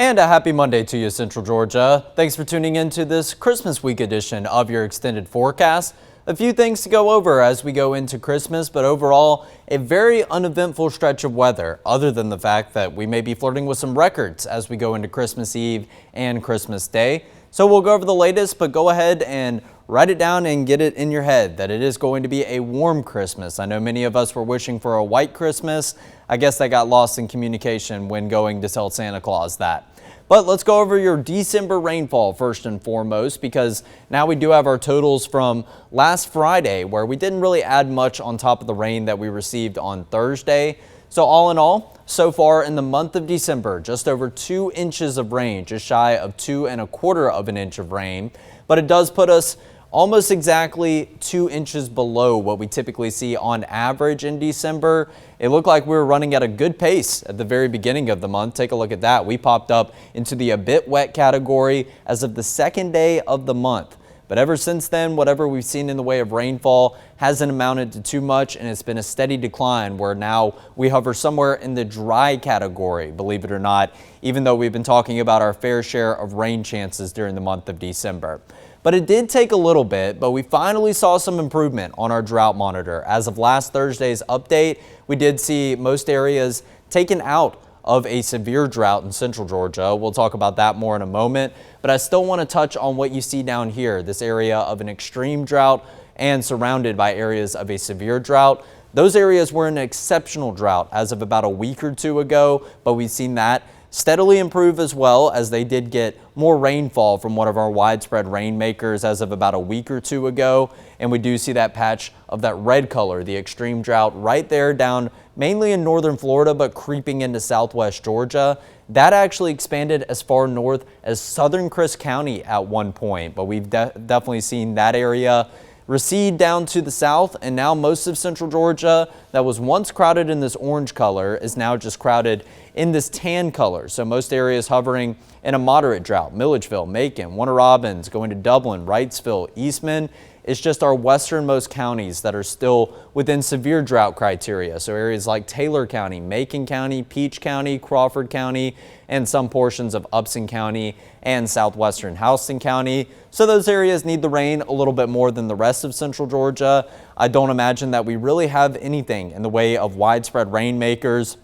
And a happy Monday to you, Central Georgia. Thanks for tuning in to this Christmas week edition of your extended forecast. A few things to go over as we go into Christmas, but overall, a very uneventful stretch of weather, other than the fact that we may be flirting with some records as we go into Christmas Eve and Christmas Day. So we'll go over the latest, but go ahead and write it down and get it in your head that it is going to be a warm Christmas. I know many of us were wishing for a white Christmas. I guess that got lost in communication when going to tell Santa Claus that. But let's go over your December rainfall first and foremost, because now we do have our totals from last Friday, where we didn't really add much on top of the rain that we received on Thursday. So all in all, so far in the month of December, just over 2 inches of rain, just shy of 2 1/4 of an inch of rain. But it does put us almost exactly 2 inches below what we typically see on average in December. It looked like we were running at a good pace at the very beginning of the month. Take a look at that. We popped up into the a bit wet category as of the second day of the month. But ever since then, whatever we've seen in the way of rainfall hasn't amounted to too much, and it's been a steady decline where now we hover somewhere in the dry category, believe it or not, even though we've been talking about our fair share of rain chances during the month of December. But it did take a little bit, but we finally saw some improvement on our drought monitor. As of last Thursday's update, we did see most areas taken out of a severe drought in Central Georgia. We'll talk about that more in a moment, but I still want to touch on what you see down here, this area of an extreme drought and surrounded by areas of a severe drought. Those areas were in an exceptional drought as of about a week or two ago, but we've seen that steadily improve as well, as they did get more rainfall from one of our widespread rainmakers as of about a week or two ago. And we do see that patch of that red color, the extreme drought, right there down mainly in northern Florida, but creeping into southwest Georgia. That actually expanded as far north as southern Crisp County at one point, but we've definitely seen that area recede down to the south, and now most of Central Georgia that was once crowded in this orange color is now just crowded in this tan color. So most areas hovering in a moderate drought. Milledgeville, Macon, Warner Robins, going to Dublin, Wrightsville, Eastman. It's just our westernmost counties that are still within severe drought criteria. So areas like Taylor County, Macon County, Peach County, Crawford County, and some portions of Upson County and southwestern Houston County. So those areas need the rain a little bit more than the rest of Central Georgia. I don't imagine that we really have anything in the way of widespread rainmakers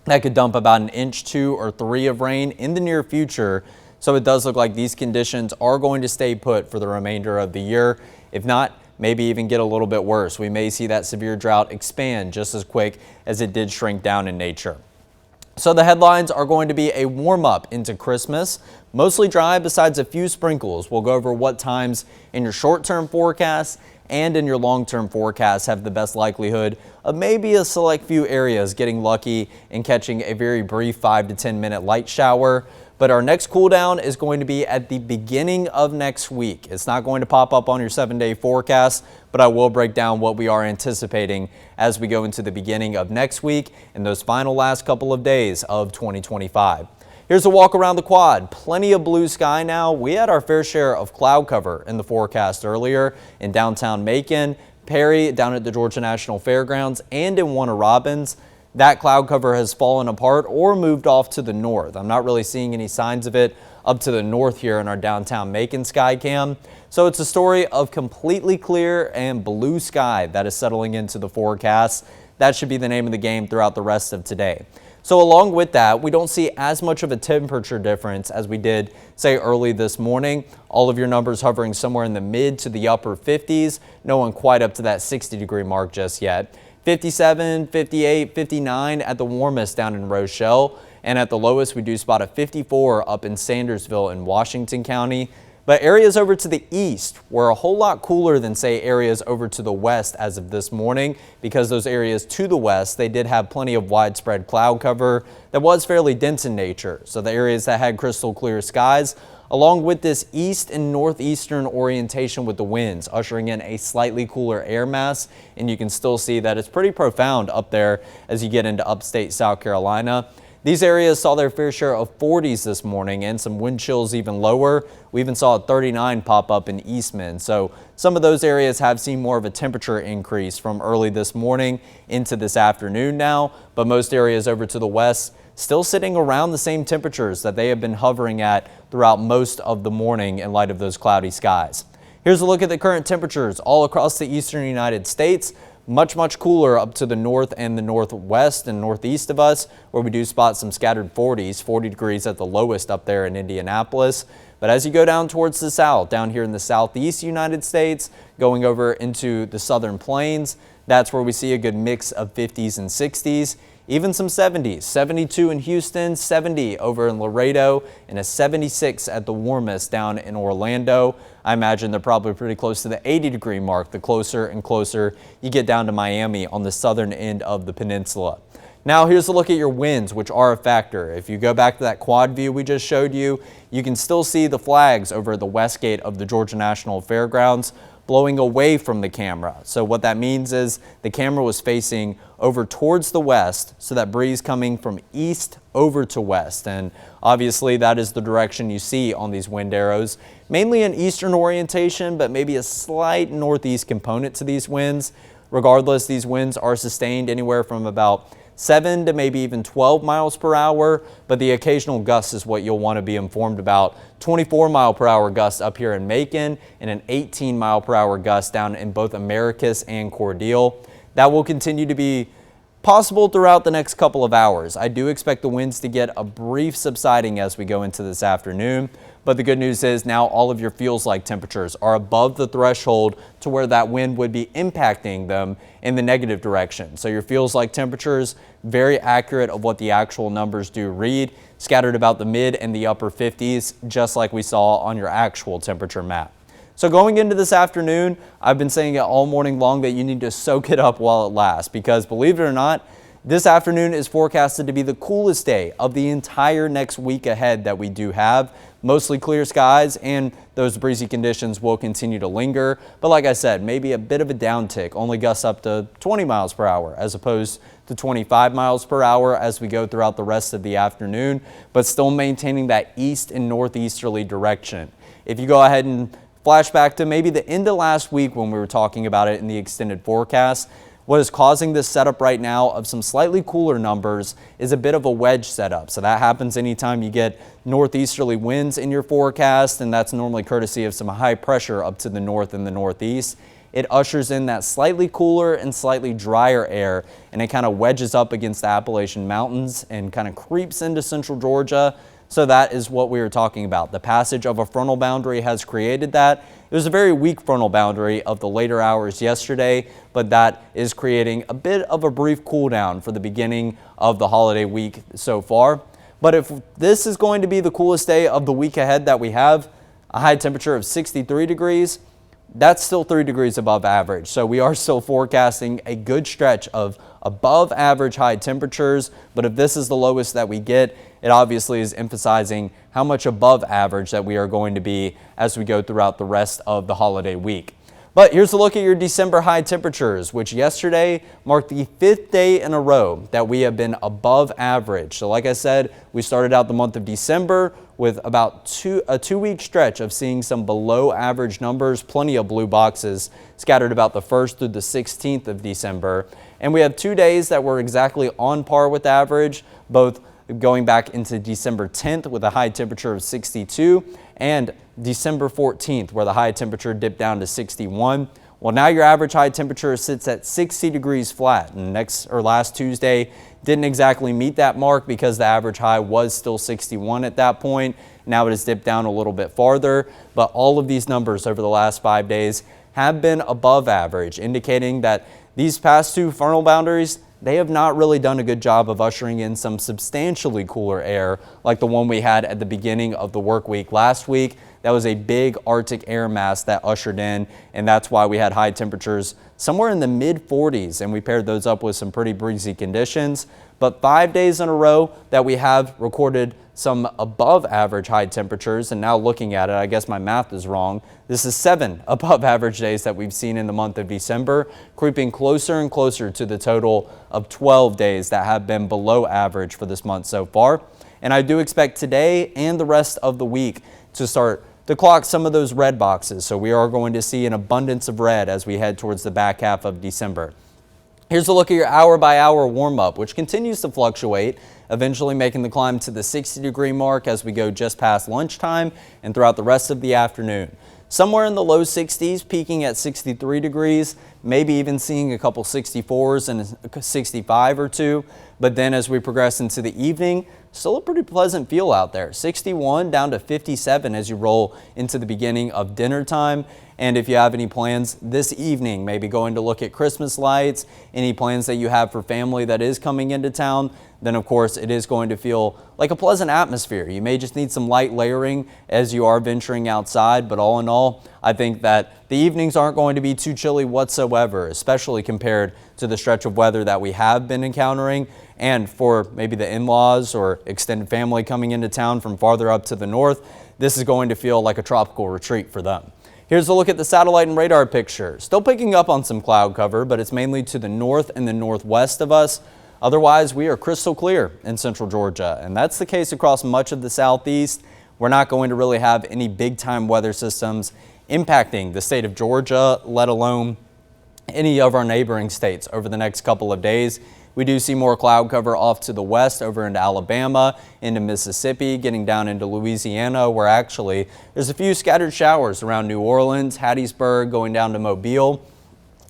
that could dump about an inch, 2 or 3 of rain in the near future. So it does look like these conditions are going to stay put for the remainder of the year. If not, maybe even get a little bit worse. We may see that severe drought expand just as quick as it did shrink down in nature. So the headlines are going to be a warm up into Christmas, mostly dry besides a few sprinkles. We'll go over what times in your short-term forecast and in your long-term forecast have the best likelihood of maybe a select few areas getting lucky and catching a very brief 5 to 10 minute light shower. But our next cool down is going to be at the beginning of next week. It's not going to pop up on your 7-day forecast, but I will break down what we are anticipating as we go into the beginning of next week and those final last couple of days of 2025. Here's a walk around the quad. Plenty of blue sky now. We had our fair share of cloud cover in the forecast earlier in downtown Macon, Perry, down at the Georgia National Fairgrounds, and in Warner Robins. That cloud cover has fallen apart or moved off to the north. I'm not really seeing any signs of it up to the north here in our downtown Macon sky cam. So it's a story of completely clear and blue sky that is settling into the forecast. That should be the name of the game throughout the rest of today. So along with that, we don't see as much of a temperature difference as we did, say, early this morning. All of your numbers hovering somewhere in the mid to the upper 50s. No one quite up to that 60-degree mark just yet. 57, 58, 59 at the warmest down in Rochelle, and at the lowest we do spot a 54 up in Sandersville in Washington County. But areas over to the east were a whole lot cooler than, say, areas over to the west as of this morning, because those areas to the west, they did have plenty of widespread cloud cover that was fairly dense in nature. So the areas that had crystal clear skies, along with this east and northeastern orientation with the winds, ushering in a slightly cooler air mass. And you can still see that it's pretty profound up there as you get into upstate South Carolina. These areas saw their fair share of 40s this morning and some wind chills even lower. We even saw a 39 pop up in Eastman. So some of those areas have seen more of a temperature increase from early this morning into this afternoon now. But most areas over to the west still sitting around the same temperatures that they have been hovering at throughout most of the morning in light of those cloudy skies. Here's a look at the current temperatures all across the eastern United States. Much cooler up to the north and the northwest and northeast of us, where we do spot some scattered 40s, 40 degrees at the lowest up there in Indianapolis. But as you go down towards the south, down here in the southeast United States, going over into the southern plains, that's where we see a good mix of 50s and 60s. Even some 70s, 72 in Houston, 70 over in Laredo, and a 76 at the warmest down in Orlando. I imagine they're probably pretty close to the 80-degree mark the closer and closer you get down to Miami on the southern end of the peninsula. Now here's a look at your winds, which are a factor. If you go back to that quad view we just showed you, you can still see the flags over the west gate of the Georgia National Fairgrounds blowing away from the camera. So what that means is the camera was facing over towards the west, so that breeze coming from east over to west. And obviously that is the direction you see on these wind arrows, mainly an eastern orientation, but maybe a slight northeast component to these winds. Regardless, these winds are sustained anywhere from about 7 to maybe even 12 miles per hour, but the occasional gust is what you'll want to be informed about. 24-mile-per-hour gust up here in Macon and an 18-mile-per-hour gust down in both Americus and Cordele. That will continue to be possible throughout the next couple of hours. I do expect the winds to get a brief subsiding as we go into this afternoon, but the good news is now all of your feels-like temperatures are above the threshold to where that wind would be impacting them in the negative direction. So your feels-like temperatures, very accurate of what the actual numbers do read, scattered about the mid and the upper 50s, just like we saw on your actual temperature map. So going into this afternoon, I've been saying it all morning long that you need to soak it up while it lasts, because believe it or not, this afternoon is forecasted to be the coolest day of the entire next week ahead that we do have. Mostly clear skies, and those breezy conditions will continue to linger. But like I said, maybe a bit of a downtick, only gusts up to 20 miles per hour as opposed to 25 miles per hour as we go throughout the rest of the afternoon, but still maintaining that east and northeasterly direction. If you go ahead and flashback to maybe the end of last week when we were talking about it in the extended forecast, what is causing this setup right now of some slightly cooler numbers is a bit of a wedge setup. So that happens anytime you get northeasterly winds in your forecast, and that's normally courtesy of some high pressure up to the north and the northeast. It ushers in that slightly cooler and slightly drier air, and it kind of wedges up against the Appalachian Mountains and kind of creeps into central Georgia. So that is what we were talking about. The passage of a frontal boundary has created that. It was a very weak frontal boundary of the later hours yesterday, but that is creating a bit of a brief cool down for the beginning of the holiday week so far. But if this is going to be the coolest day of the week ahead that we have, a high temperature of 63 degrees, that's still 3 degrees above average. So we are still forecasting a good stretch of above average high temperatures. But if this is the lowest that we get, it obviously is emphasizing how much above average that we are going to be as we go throughout the rest of the holiday week. But here's a look at your December high temperatures, which yesterday marked the 5th day in a row that we have been above average. So like I said, we started out the month of December with about a two-week stretch of seeing some below average numbers, plenty of blue boxes scattered about the 1st through the 16th of December. And we have 2 days that were exactly on par with average, both going back into December 10th with a high temperature of 62 and December 14th where the high temperature dipped down to 61. Well, now your average high temperature sits at 60 degrees flat, and last Tuesday didn't exactly meet that mark because the average high was still 61 at that point. Now it has dipped down a little bit farther, but all of these numbers over the last 5 days have been above average, indicating that these past two frontal boundaries, they have not really done a good job of ushering in some substantially cooler air like the one we had at the beginning of the work week last week. That was a big Arctic air mass that ushered in, and that's why we had high temperatures somewhere in the mid 40s, and we paired those up with some pretty breezy conditions. But 5 days in a row that we have recorded some above average high temperatures, and now looking at it, I guess my math is wrong. This is 7 above average days that we've seen in the month of December, creeping closer and closer to the total of 12 days that have been below average for this month so far. And I do expect today and the rest of the week to start to clock some of those red boxes. So we are going to see an abundance of red as we head towards the back half of December. Here's a look at your hour-by-hour warm-up, which continues to fluctuate, eventually making the climb to the 60-degree mark as we go just past lunchtime and throughout the rest of the afternoon. Somewhere in the low 60s, peaking at 63 degrees, maybe even seeing a couple 64s and a 65 or two. But then as we progress into the evening, still a pretty pleasant feel out there. 61 down to 57 as you roll into the beginning of dinner time. And if you have any plans this evening, maybe going to look at Christmas lights, any plans that you have for family that is coming into town, then of course it is going to feel like a pleasant atmosphere. You may just need some light layering as you are venturing outside, but all in all, I think that the evenings aren't going to be too chilly whatsoever, especially compared to the stretch of weather that we have been encountering. And for maybe the in-laws or extended family coming into town from farther up to the north, this is going to feel like a tropical retreat for them. Here's a look at the satellite and radar picture. Still picking up on some cloud cover, but it's mainly to the north and the northwest of us. Otherwise, we are crystal clear in central Georgia, and that's the case across much of the southeast. We're not going to really have any big-time weather systems impacting the state of Georgia, let alone any of our neighboring states over the next couple of days. We do see more cloud cover off to the west over into Alabama, into Mississippi, getting down into Louisiana, where actually there's a few scattered showers around New Orleans, Hattiesburg, going down to Mobile,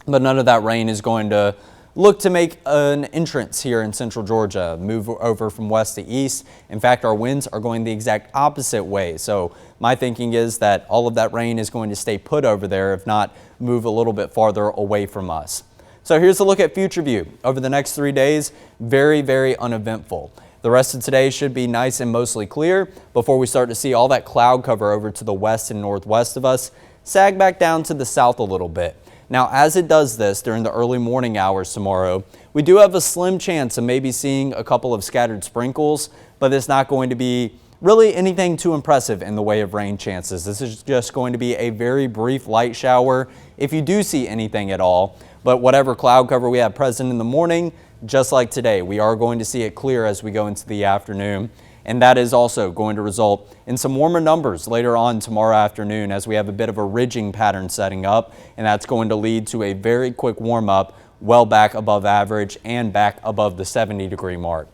but none of that rain is going to look to make an entrance here in central Georgia, move over from west to east. In fact, our winds are going the exact opposite way. So my thinking is that all of that rain is going to stay put over there, if not move a little bit farther away from us. So here's a look at future view. Over the next 3 days, very, very uneventful. The rest of today should be nice and mostly clear before we start to see all that cloud cover over to the west and northwest of us sag back down to the south a little bit. Now, as it does this during the early morning hours tomorrow, we do have a slim chance of maybe seeing a couple of scattered sprinkles, but it's not going to be really anything too impressive in the way of rain chances. This is just going to be a very brief light shower if you do see anything at all. But whatever cloud cover we have present in the morning, just like today, we are going to see it clear as we go into the afternoon. And that is also going to result in some warmer numbers later on tomorrow afternoon as we have a bit of a ridging pattern setting up. And that's going to lead to a very quick warm up well back above average and back above the 70-degree mark.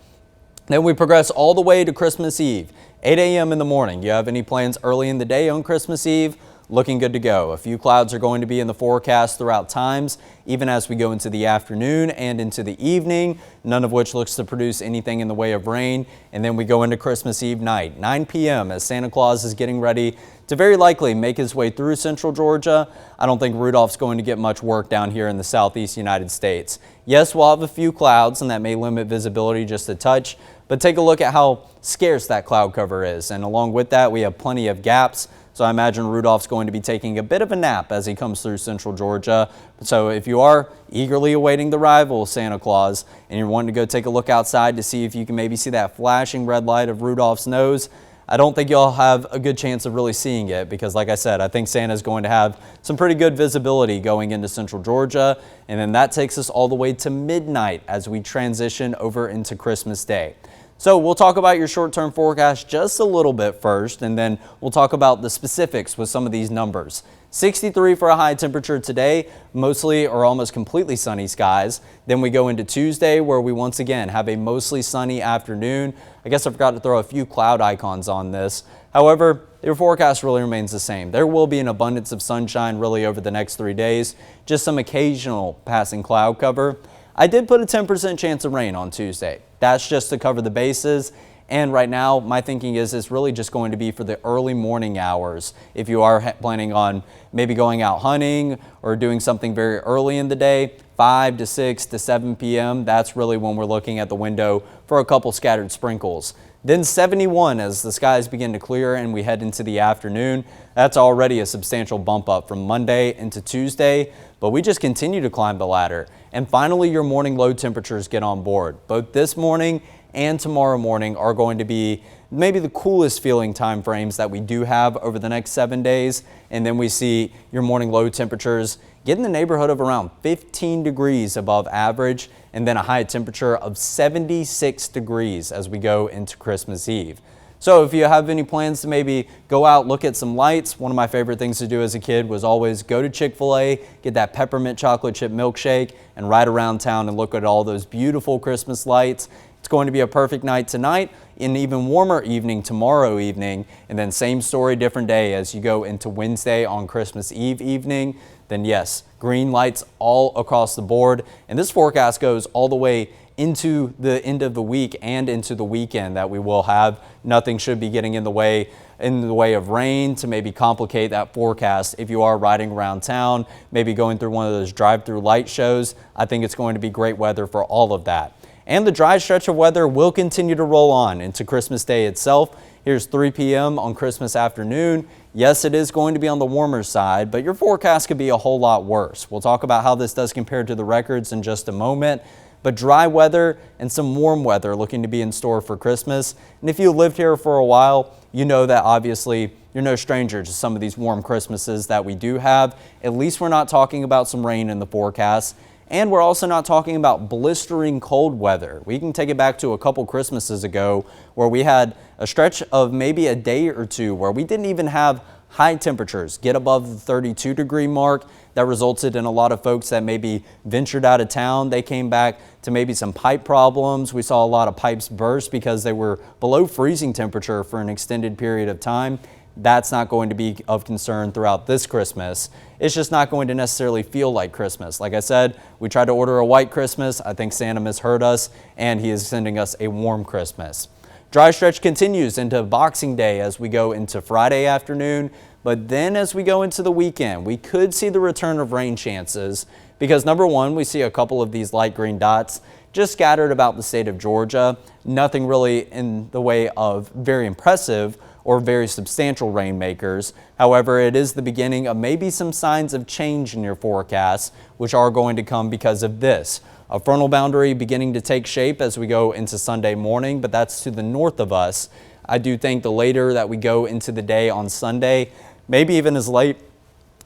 Then we progress all the way to Christmas Eve, 8 a.m. in the morning. You have any plans early in the day on Christmas Eve? Looking good to go. A few clouds are going to be in the forecast throughout times, even as we go into the afternoon and into the evening, none of which looks to produce anything in the way of rain. And then we go into Christmas Eve night, 9 p.m. as Santa Claus is getting ready to very likely make his way through central Georgia. I don't think Rudolph's going to get much work down here in the southeast United States. Yes, we'll have a few clouds and that may limit visibility just a touch, but take a look at how scarce that cloud cover is. And along with that, we have plenty of gaps. So I imagine Rudolph's going to be taking a bit of a nap as he comes through central Georgia. So if you are eagerly awaiting the arrival of Santa Claus and you're wanting to go take a look outside to see if you can maybe see that flashing red light of Rudolph's nose, I don't think you'll have a good chance of really seeing it because, like I said, I think Santa's going to have some pretty good visibility going into central Georgia. And then that takes us all the way to midnight as we transition over into Christmas Day. So we'll talk about your short-term forecast just a little bit first, and then we'll talk about the specifics with some of these numbers. 63 for a high temperature today, mostly or almost completely sunny skies. Then we go into Tuesday where we once again have a mostly sunny afternoon. I guess I forgot to throw a few cloud icons on this. However, your forecast really remains the same. There will be an abundance of sunshine really over the next 3 days, just some occasional passing cloud cover. I did put a 10% chance of rain on Tuesday. That's just to cover the bases. And right now, my thinking is it's really just going to be for the early morning hours. If you are planning on maybe going out hunting or doing something very early in the day, 5 to 6 to 7 p.m., that's really when we're looking at the window for a couple scattered sprinkles. Then 71 as the skies begin to clear and we head into the afternoon. That's already a substantial bump up from Monday into Tuesday, but we just continue to climb the ladder. And finally, your morning low temperatures get on board. Both this morning and tomorrow morning are going to be maybe the coolest feeling time frames that we do have over the next 7 days. And then we see your morning low temperatures get in the neighborhood of around 15 degrees above average, and then a high temperature of 76 degrees as we go into Christmas Eve. So if you have any plans to maybe go out, look at some lights, one of my favorite things to do as a kid was always go to Chick-fil-A, get that peppermint chocolate chip milkshake, and ride around town and look at all those beautiful Christmas lights. It's going to be a perfect night tonight, an even warmer evening tomorrow evening, and then same story, different day as you go into Wednesday on Christmas Eve evening. Then yes, green lights all across the board. And this forecast goes all the way into the end of the week and into the weekend that we will have. Nothing should be getting in the way of rain to maybe complicate that forecast. If you are riding around town, maybe going through one of those drive-through light shows, I think it's going to be great weather for all of that. And the dry stretch of weather will continue to roll on into Christmas Day itself. Here's 3 p.m. on Christmas afternoon. Yes, it is going to be on the warmer side, but your forecast could be a whole lot worse. We'll talk about how this does compare to the records in just a moment. But dry weather and some warm weather looking to be in store for Christmas. And if you lived here for a while, you know that obviously you're no stranger to some of these warm Christmases that we do have. At least we're not talking about some rain in the forecast. And we're also not talking about blistering cold weather. We can take it back to a couple Christmases ago where we had a stretch of maybe a day or two where we didn't even have high temperatures get above the 32-degree mark. That resulted in a lot of folks that maybe ventured out of town. They came back to maybe some pipe problems. We saw a lot of pipes burst because they were below freezing temperature for an extended period of time. That's not going to be of concern throughout this Christmas. It's just not going to necessarily feel like Christmas. Like I said, we tried to order a white Christmas. I think Santa misheard us, and he is sending us a warm Christmas. Dry stretch continues into Boxing Day as we go into Friday afternoon. But then as we go into the weekend, we could see the return of rain chances because number one, we see a couple of these light green dots just scattered about the state of Georgia. Nothing really in the way of very impressive or very substantial rainmakers. However, it is the beginning of maybe some signs of change in your forecast, which are going to come because of this. A frontal boundary beginning to take shape as we go into Sunday morning, but that's to the north of us. I do think the later that we go into the day on Sunday, maybe even as late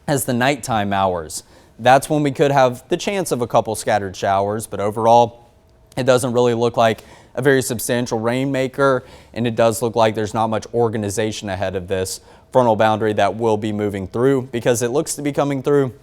as the nighttime hours, that's when we could have the chance of a couple scattered showers. But overall, it doesn't really look like a very substantial rainmaker, and it does look like there's not much organization ahead of this frontal boundary that will be moving through because it looks to be coming through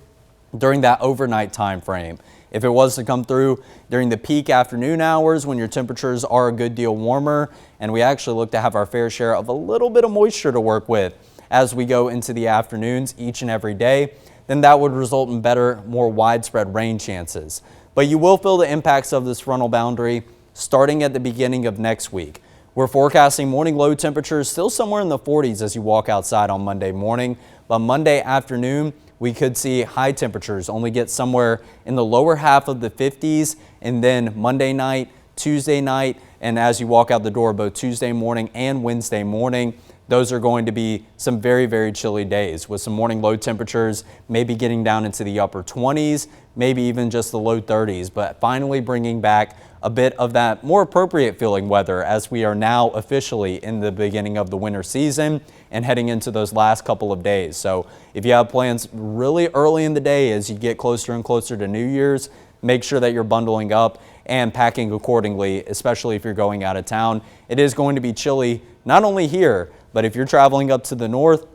during that overnight time frame. If it was to come through during the peak afternoon hours when your temperatures are a good deal warmer, and we actually look to have our fair share of a little bit of moisture to work with as we go into the afternoons each and every day, then that would result in better, more widespread rain chances. But you will feel the impacts of this frontal boundary starting at the beginning of next week. We're forecasting morning low temperatures still somewhere in the 40s as you walk outside on Monday morning, but Monday afternoon, we could see high temperatures only get somewhere in the lower half of the 50s, and then Monday night, Tuesday night, and as you walk out the door both Tuesday morning and Wednesday morning, those are going to be some very, very chilly days with some morning low temperatures maybe getting down into the upper 20s, maybe even just the low 30s, but finally bringing back a bit of that more appropriate feeling weather as we are now officially in the beginning of the winter season and heading into those last couple of days. So if you have plans really early in the day as you get closer and closer to New Year's, make sure that you're bundling up and packing accordingly, especially if you're going out of town. It is going to be chilly, not only here, but if you're traveling up to the north,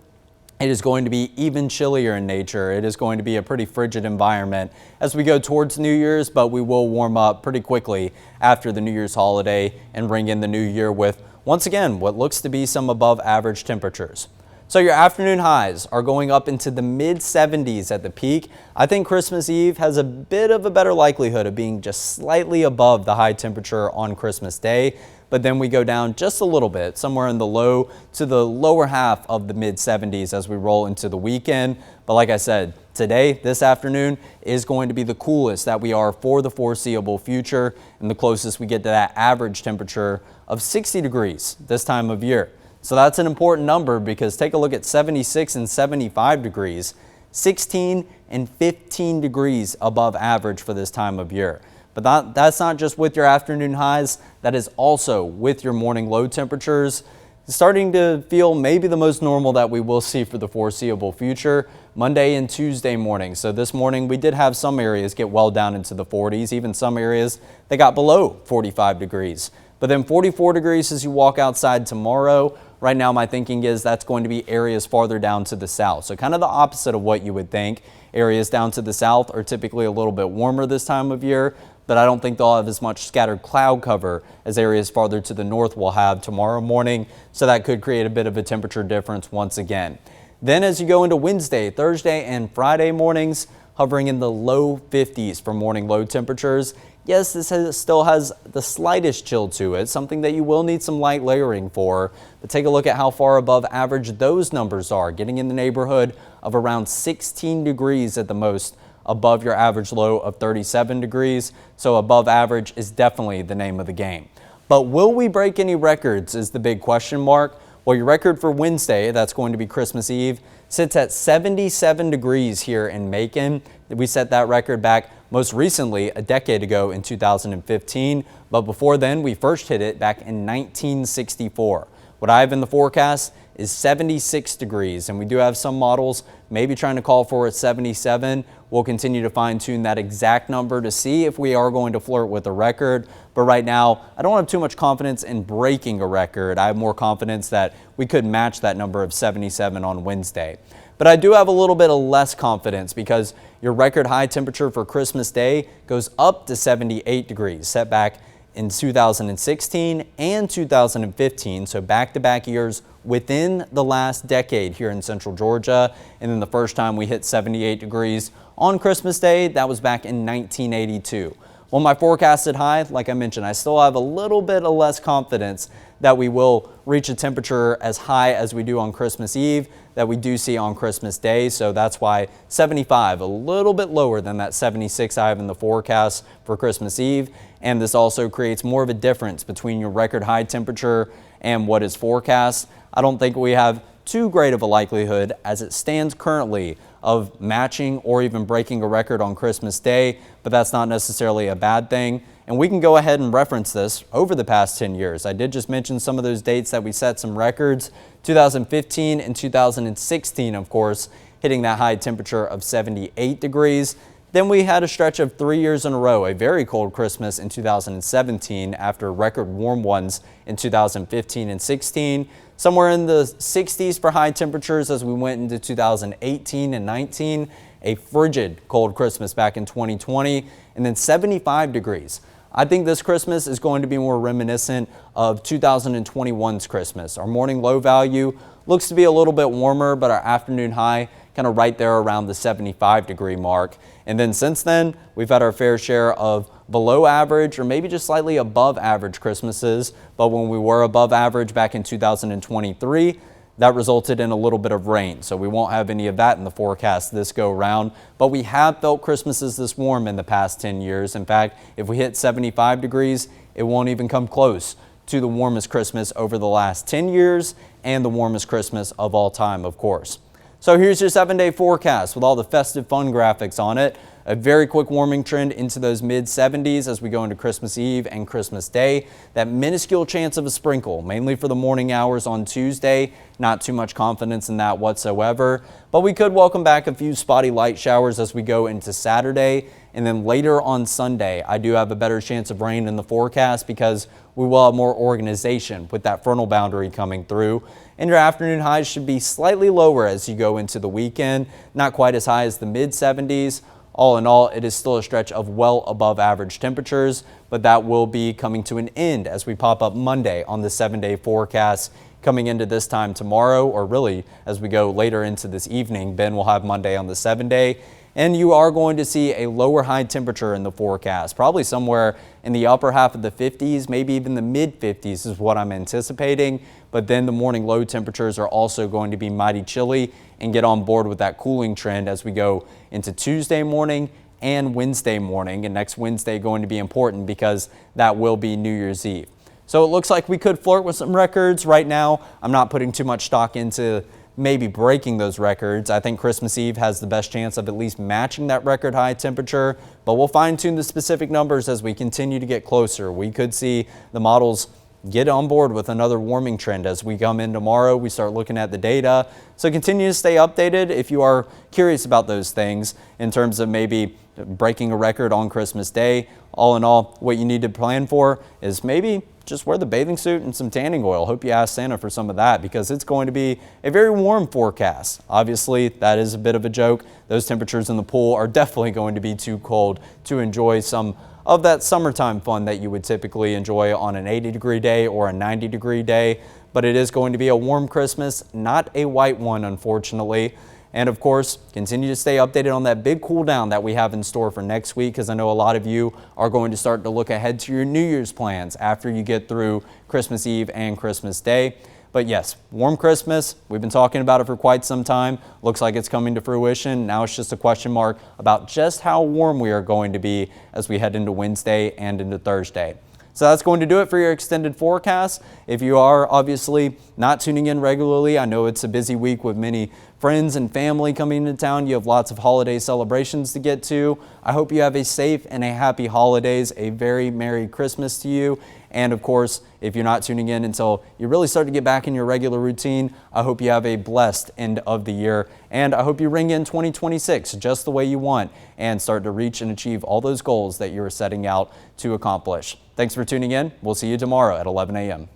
it is going to be even chillier in nature. It is going to be a pretty frigid environment as we go towards New Year's, but we will warm up pretty quickly after the New Year's holiday and ring in the new year with, once again, what looks to be some above average temperatures. So your afternoon highs are going up into the mid 70s at the peak. I think Christmas Eve has a bit of a better likelihood of being just slightly above the high temperature on Christmas Day. But then we go down just a little bit, somewhere in the low to the lower half of the mid 70s as we roll into the weekend. But like I said, today, this afternoon, is going to be the coolest that we are for the foreseeable future and the closest we get to that average temperature of 60 degrees this time of year. So that's an important number because take a look at 76 and 75 degrees, 16 and 15 degrees above average for this time of year. But that's not just with your afternoon highs, that is also with your morning low temperatures. Starting to feel maybe the most normal that we will see for the foreseeable future, Monday and Tuesday morning. So this morning we did have some areas get well down into the 40s, even some areas that got below 45 degrees. But then 44 degrees as you walk outside tomorrow, right now my thinking is that's going to be areas farther down to the south. So kind of the opposite of what you would think. Areas down to the south are typically a little bit warmer this time of year, but I don't think they'll have as much scattered cloud cover as areas farther to the north will have tomorrow morning. So that could create a bit of a temperature difference once again. Then as you go into Wednesday, Thursday, and Friday mornings, hovering in the low 50s for morning low temperatures. Yes, this still has the slightest chill to it, something that you will need some light layering for. But take a look at how far above average those numbers are, getting in the neighborhood of around 16 degrees at the most, above your average low of 37 degrees. So above average is definitely the name of the game. But will we break any records is the big question mark. Well, your record for Wednesday, that's going to be Christmas Eve, sits at 77 degrees here in Macon. We set that record back most recently a decade ago in 2015, but before then we first hit it back in 1964. What I have in the forecast is 76 degrees, and we do have some models maybe trying to call for it 77. We'll continue to fine tune that exact number to see if we are going to flirt with a record. But right now, I don't have too much confidence in breaking a record. I have more confidence that we could match that number of 77 on Wednesday. But I do have a little bit of less confidence because your record high temperature for Christmas Day goes up to 78 degrees, set back in 2016 and 2015, so back-to-back years within the last decade here in central Georgia. And then the first time we hit 78 degrees on Christmas Day, that was back in 1982. Well, my forecasted high, like I mentioned, I still have a little bit of less confidence that we will reach a temperature as high as we do on Christmas Eve that we do see on Christmas Day. So that's why 75, a little bit lower than that 76 I have in the forecast for Christmas Eve. And this also creates more of a difference between your record high temperature and what is forecast. I don't think we have too great of a likelihood as it stands currently of matching or even breaking a record on Christmas Day, but that's not necessarily a bad thing. And we can go ahead and reference this over the past 10 years. I did just mention some of those dates that we set some records. 2015 and 2016, of course, hitting that high temperature of 78 degrees. Then we had a stretch of 3 years in a row, a very cold Christmas in 2017 after record warm ones in 2015 and 16. Somewhere in the 60s for high temperatures as we went into 2018 and 19. A frigid cold Christmas back in 2020, and then 75 degrees. I think this Christmas is going to be more reminiscent of 2021's Christmas. Our morning low value looks to be a little bit warmer, but our afternoon high kind of right there around the 75 degree mark. And then since then, we've had our fair share of below average or maybe just slightly above average Christmases. But when we were above average back in 2023, that resulted in a little bit of rain. So we won't have any of that in the forecast this go round. But we have felt Christmases this warm in the past 10 years. In fact, if we hit 75 degrees, it won't even come close to the warmest Christmas over the last 10 years and the warmest Christmas of all time, of course. So here's your 7-day forecast with all the festive fun graphics on it. A very quick warming trend into those mid 70s as we go into Christmas Eve and Christmas Day. That minuscule chance of a sprinkle, mainly for the morning hours on Tuesday. Not too much confidence in that whatsoever. But we could welcome back a few spotty light showers as we go into Saturday. And then later on Sunday, I do have a better chance of rain in the forecast because we will have more organization with that frontal boundary coming through. And your afternoon highs should be slightly lower as you go into the weekend. Not quite as high as the mid 70s. All in all, it is still a stretch of well above average temperatures, but that will be coming to an end as we pop up Monday on the 7-day forecast. Coming into this time tomorrow, or really as we go later into this evening, Ben will have Monday on the 7-day. And you are going to see a lower high temperature in the forecast, probably somewhere in the upper half of the 50s, maybe even the mid 50s is what I'm anticipating. But then the morning low temperatures are also going to be mighty chilly and get on board with that cooling trend as we go into Tuesday morning and Wednesday morning. And next Wednesday going to be important because that will be New Year's Eve. So it looks like we could flirt with some records. Right now, I'm not putting too much stock into maybe breaking those records. I think Christmas Eve has the best chance of at least matching that record high temperature, but we'll fine tune the specific numbers as we continue to get closer. We could see the models get on board with another warming trend as we come in tomorrow. We start looking at the data. So continue to stay updated if you are curious about those things in terms of maybe breaking a record on Christmas Day. All in all, what you need to plan for is maybe just wear the bathing suit and some tanning oil. Hope you ask Santa for some of that because it's going to be a very warm forecast. Obviously, that is a bit of a joke. Those temperatures in the pool are definitely going to be too cold to enjoy some of that summertime fun that you would typically enjoy on an 80-degree day or a 90-degree day. But it is going to be a warm Christmas, not a white one, unfortunately. And of course, continue to stay updated on that big cool down that we have in store for next week, because I know a lot of you are going to start to look ahead to your New Year's plans after you get through Christmas Eve and Christmas Day. But yes, warm Christmas, we've been talking about it for quite some time. Looks like it's coming to fruition. Now it's just a question mark about just how warm we are going to be as we head into Wednesday and into Thursday. So that's going to do it for your extended forecast. If you are obviously not tuning in regularly, I know it's a busy week with many friends and family coming into town. You have lots of holiday celebrations to get to. I hope you have a safe and a happy holidays, a very Merry Christmas to you. And of course, if you're not tuning in until you really start to get back in your regular routine, I hope you have a blessed end of the year. And I hope you ring in 2026 just the way you want and start to reach and achieve all those goals that you're setting out to accomplish. Thanks for tuning in. We'll see you tomorrow at 11 a.m.